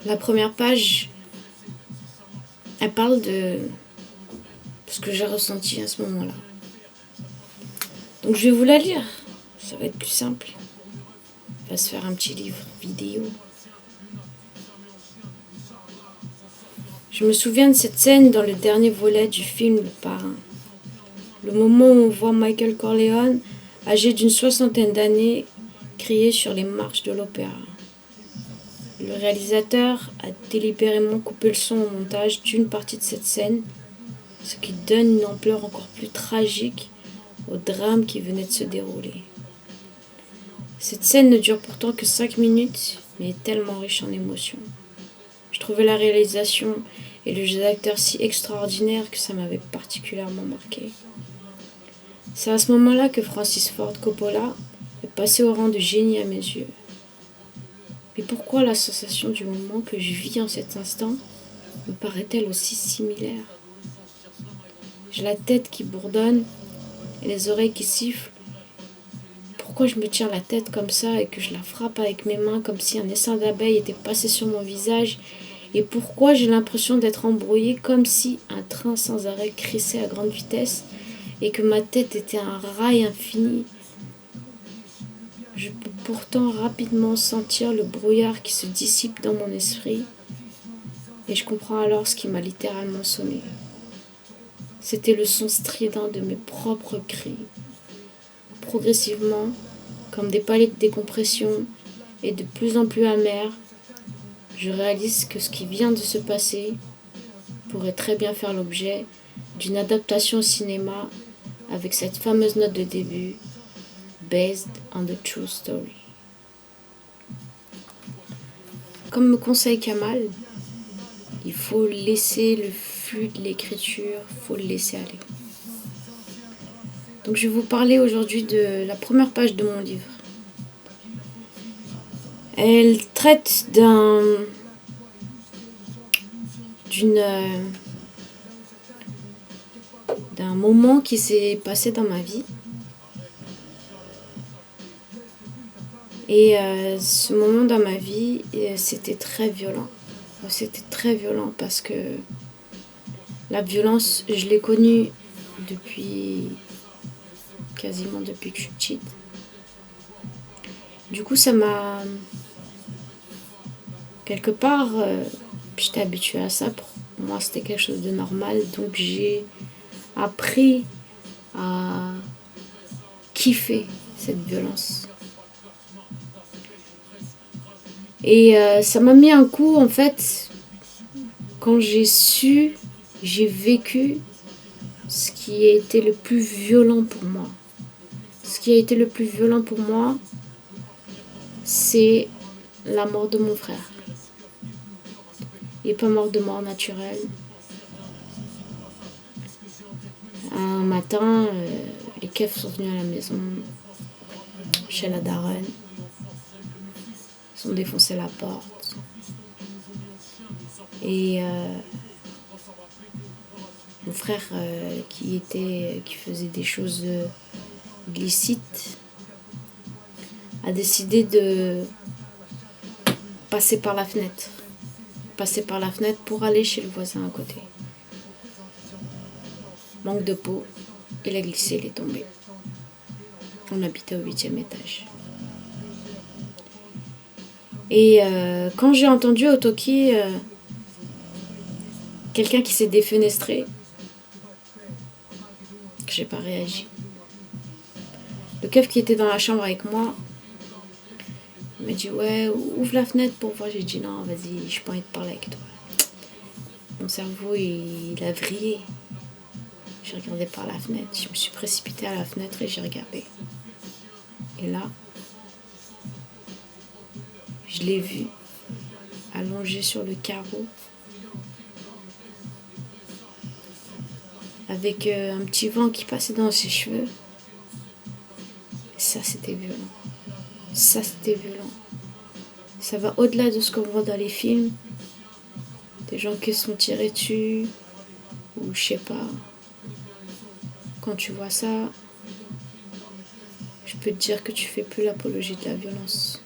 La première page, elle parle de ce que j'ai ressenti à ce moment-là. Donc je vais vous la lire, ça va être plus simple. On va se faire un petit livre vidéo. Je me souviens de cette scène dans le dernier volet du film Le Parrain. Le moment où on voit Michael Corleone, âgé d'une soixantaine d'années, crier sur les marches de l'opéra. Le réalisateur a délibérément coupé le son au montage d'une partie de cette scène, ce qui donne une ampleur encore plus tragique au drame qui venait de se dérouler. Cette scène ne dure pourtant que 5 minutes, mais est tellement riche en émotions. Je trouvais la réalisation et le jeu d'acteur si extraordinaire que ça m'avait particulièrement marqué. C'est à ce moment-là que Francis Ford Coppola est passé au rang de génie à mes yeux. Mais pourquoi la sensation du moment que je vis en cet instant me paraît-elle aussi similaire? J'ai la tête qui bourdonne et les oreilles qui sifflent. Pourquoi je me tiens la tête comme ça et que je la frappe avec mes mains comme si un essaim d'abeilles était passé sur mon visage? Et pourquoi j'ai l'impression d'être embrouillée comme si un train sans arrêt crissait à grande vitesse et que ma tête était un rail infini? Je peux pourtant rapidement sentir le brouillard qui se dissipe dans mon esprit et je comprends alors ce qui m'a littéralement sonné. C'était le son strident de mes propres cris. Progressivement, comme des paliers de décompression et de plus en plus amers, je réalise que ce qui vient de se passer pourrait très bien faire l'objet d'une adaptation au cinéma avec cette fameuse note de début « Based on the true story ». Comme me conseille Kamal, il faut laisser le flux de l'écriture, il faut le laisser aller. Donc je vais vous parler aujourd'hui de la première page de mon livre. Elle traite d'un moment qui s'est passé dans ma vie. Et ce moment dans ma vie, c'était très violent. C'était très violent parce que la violence, je l'ai connue quasiment depuis que je suis petite. Du coup, ça m'a... Quelque part, j'étais habituée à ça. Pour moi, c'était quelque chose de normal. Donc, j'ai appris à kiffer cette violence. Et ça m'a mis un coup, en fait, quand j'ai vécu ce qui a été le plus violent pour moi. Ce qui a été le plus violent pour moi, c'est la mort de mon frère. Il n'est pas mort de mort naturelle. Un matin, les keufs sont venus à la maison, chez la daronne. Ils ont défoncé la porte. Et mon frère, qui faisait des choses illicites, a décidé de passer par la fenêtre. Passer par la fenêtre pour aller chez le voisin à côté. Manque de peau, il a glissé, il est tombé. On habitait au 8e étage. Et quand j'ai entendu au Toki quelqu'un qui s'est défenestré, j'ai pas réagi. Le keuf qui était dans la chambre avec moi, il m'a dit ouais, ouvre la fenêtre pour voir. J'ai dit non, vas-y, je pas envie de parler avec toi. Mon cerveau, il a vrillé. J'ai regardé par la fenêtre. Je me suis précipitée à la fenêtre et j'ai regardé. Et là, je l'ai vu allongé sur le carreau avec un petit vent qui passait dans ses cheveux. Et ça, c'était violent. Ça, c'était violent. Ça va au-delà de ce qu'on voit dans les films. Des gens qui se sont tirés dessus. Ou je sais pas. Quand tu vois ça, je peux te dire que tu fais plus l'apologie de la violence.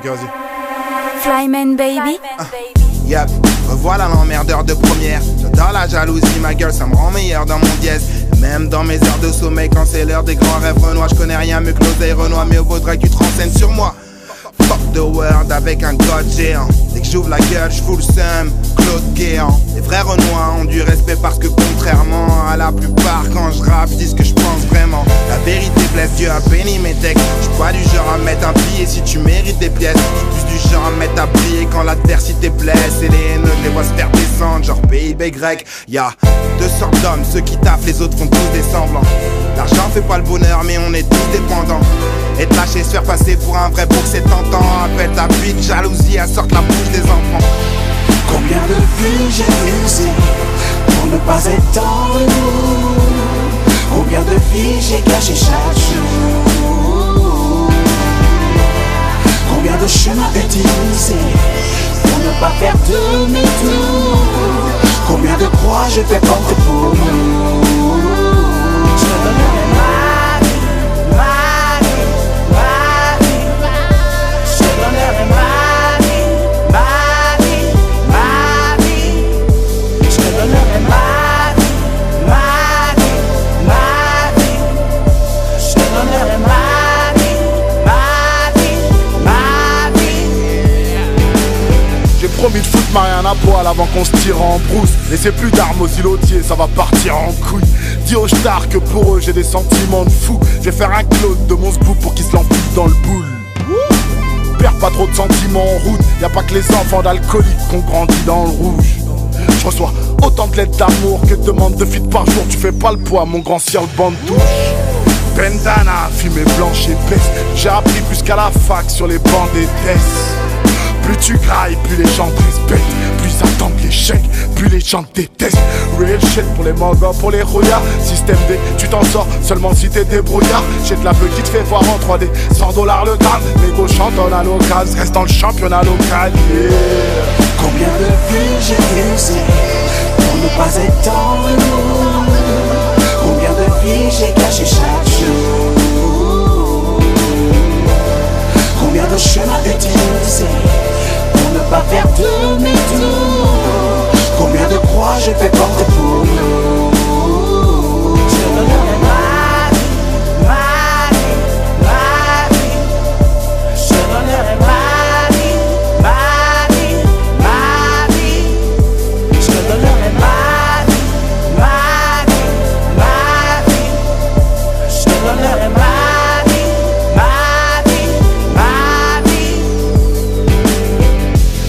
vas-y. Flyman baby. Yup, revoilà l'emmerdeur de première. J'adore la jalousie, ma gueule, ça me rend meilleur dans mon dièse. Et même dans mes heures de sommeil, quand c'est l'heure des grands rêves renois, je connais rien mieux que l'oseille Renoir, mais au vaudrait que tu te renseignes sur moi. Fuck the world avec un god géant. Dès que j'ouvre la gueule, j'fous le seum, Claude Guéant. Les frères Renois ont du respect parce que contrairement à la plupart, quand je rappe, je dis ce que je pense vraiment. La vérité blesse, Dieu a béni mes textes. J'suis pas du genre à mettre un billet si tu mérites des pièces. J'suis plus du genre à mettre à briller quand l'adversité blesse. Et les haineux, je les vois se faire descendre, genre PIB grec. Y'a deux sortes d'hommes, ceux qui taffent, les autres font tous des semblants. L'argent fait pas le bonheur, mais on est tous dépendants. Et te lâcher se faire passer pour un vrai bourg, c'est tentant. Appelle ta pique, jalousie, elle sorte la bouche des enfants. Combien de vies j'ai usé pour ne pas être dans le mood. Combien de vies j'ai gâché chaque jour. Combien de chemins utilisés pour ne pas faire demi-tour. Combien de croix je fais porter pour nous. Je te donnerai ma vie, ma vie, ma vie. Je te donnerai ma vie, ma vie, ma vie. Je te donnerai ma vie, ma vie, ma vie. Je te donnerai ma vie, ma vie, ma vie. J'ai promis de foutre Marianne à poil avant qu'on se tire en brousse. Laissez plus d'armes aux îlotiers, ça va partir en couille. Dis aux stars que pour eux j'ai des sentiments de fou. Je vais faire un clone de mon scoop pour qu'ils se l'empilent dans le boule. Perds pas trop de sentiments en route. Y'a pas que les enfants d'alcooliques qu'on grandit dans le rouge. Je reçois autant de lettres d'amour que de demandes de feat par jour. Tu fais pas le poids, mon grand ciel bande touche. Bandana, fumée blanche épaisse. J'ai appris plus qu'à la fac sur les bancs des tests. Plus tu grailles, plus les gens te respectent. Plus ils attendent l'échec, plus les gens te détestent. Real shit pour les mangas, pour les rouillards. Système D, tu t'en sors seulement si t'es débrouillard. J'ai de la petite qui te fait voir en 3D, 100 $ le gramme. Les gauches chantent en local, reste dans le championnat local, yeah. Combien de vies j'ai usé pour ne pas être dans le mood. Combien de vies j'ai gâché chaque jour. Combien de chemins utilisés pour ne pas faire demi-tour. Combien de croix j'ai fait porter pour nous. Je te donnerai ma vie, ma vie, ma vie. Je te donnerai ma vie, ma vie, ma vie. Je te donnerai ma vie, ma vie, ma vie. Je te donnerai ma vie, ma vie, ma vie.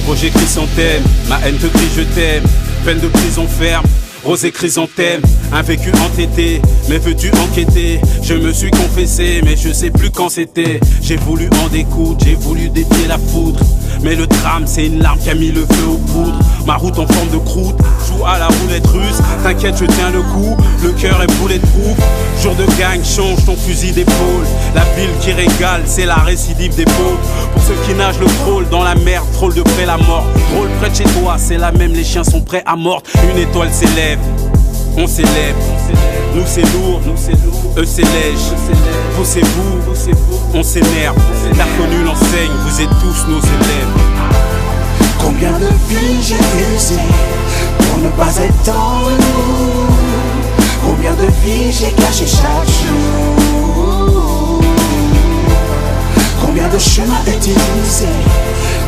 Projet chrysanthème, ma haine te crie je t'aime. Peine de prison ferme, rosée chrysanthème. Un vécu entêté, mais veux-tu enquêter? Je me suis confessé, mais je sais plus quand c'était. J'ai voulu en découdre, j'ai voulu défier la foudre. Mais le drame, c'est une larme qui a mis le feu aux poudres. Ma route en forme de croûte, joue à la roulette russe. T'inquiète, je tiens le coup, le cœur est bulletproof. Jour de gang, change ton fusil d'épaule. La ville qui régale, c'est la récidive des pauvres. Pour ceux qui nagent le crawl dans la merde, troll de près la mort. Drôle près de chez toi, c'est la même, les chiens sont prêts à mordre. Une étoile s'élève, on s'élève. Nous c'est lourd, eux c'est léger. Vous c'est vous, on s'énerve. T'as connu l'enseigne, vous êtes tous nos élèves. Combien de vies j'ai usé pour ne pas être dans le mood. Combien de vies j'ai gâché chaque jour. Combien de chemins utilisés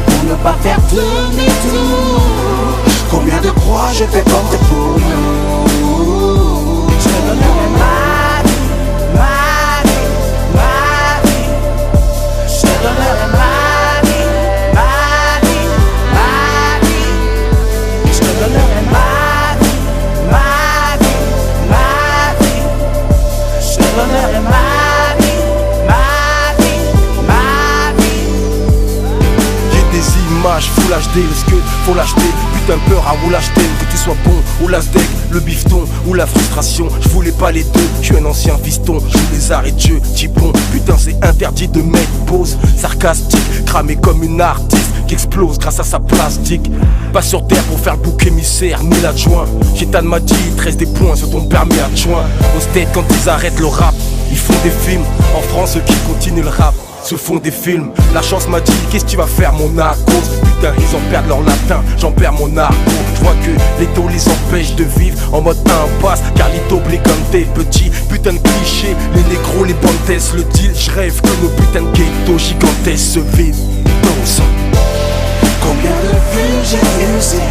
pour ne pas faire demi-tour. Combien de croix j'ai fait porter pour nous. Je te donnerai ma vie, ma vie, ma vie. Je te donnerai ma vie, ma vie, ma vie. Je te donnerai ma vie, ma vie, ma vie. Je te donnerai ma vie, ma vie, ma vie. J'ai des images full HD, le skate faut l'acheter. Putain peur à où l'acheter, que tu sois bon ou l'Aztec, le bifton ou la frustration. Je voulais pas les deux, je suis un ancien fiston. Je joue les arrêts de jeu, dis bon. Putain c'est interdit de mettre pause. Sarcastique, cramé comme une artiste qui explose grâce à sa plastique. Pas sur terre pour faire le bouc émissaire ni l'adjoint. Gitane m'a dit, il te reste des points sur ton permis à joint. Au state quand ils arrêtent le rap, ils font des films. En France ceux qui continuent le rap se font des films. La chance m'a dit, qu'est-ce que tu vas faire mon narcos? Putain, ils en perdent leur latin, j'en perds mon argot. Je vois que les taux les empêchent de vivre en mode impasse. Carlito blé comme des petits, putain de clichés. Les négros, les bandes le deal. Je rêve que nos putains de ghettos gigantesques se vident. Danse. Combien de vues j'ai usé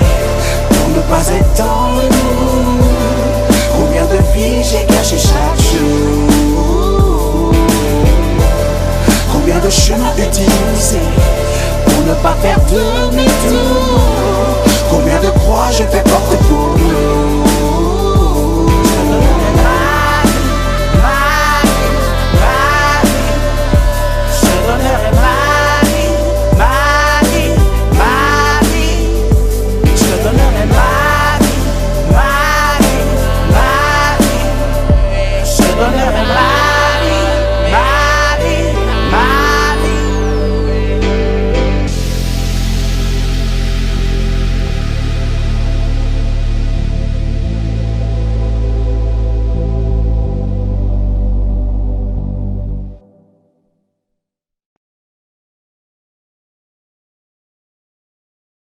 pour ne pas être dans le mood?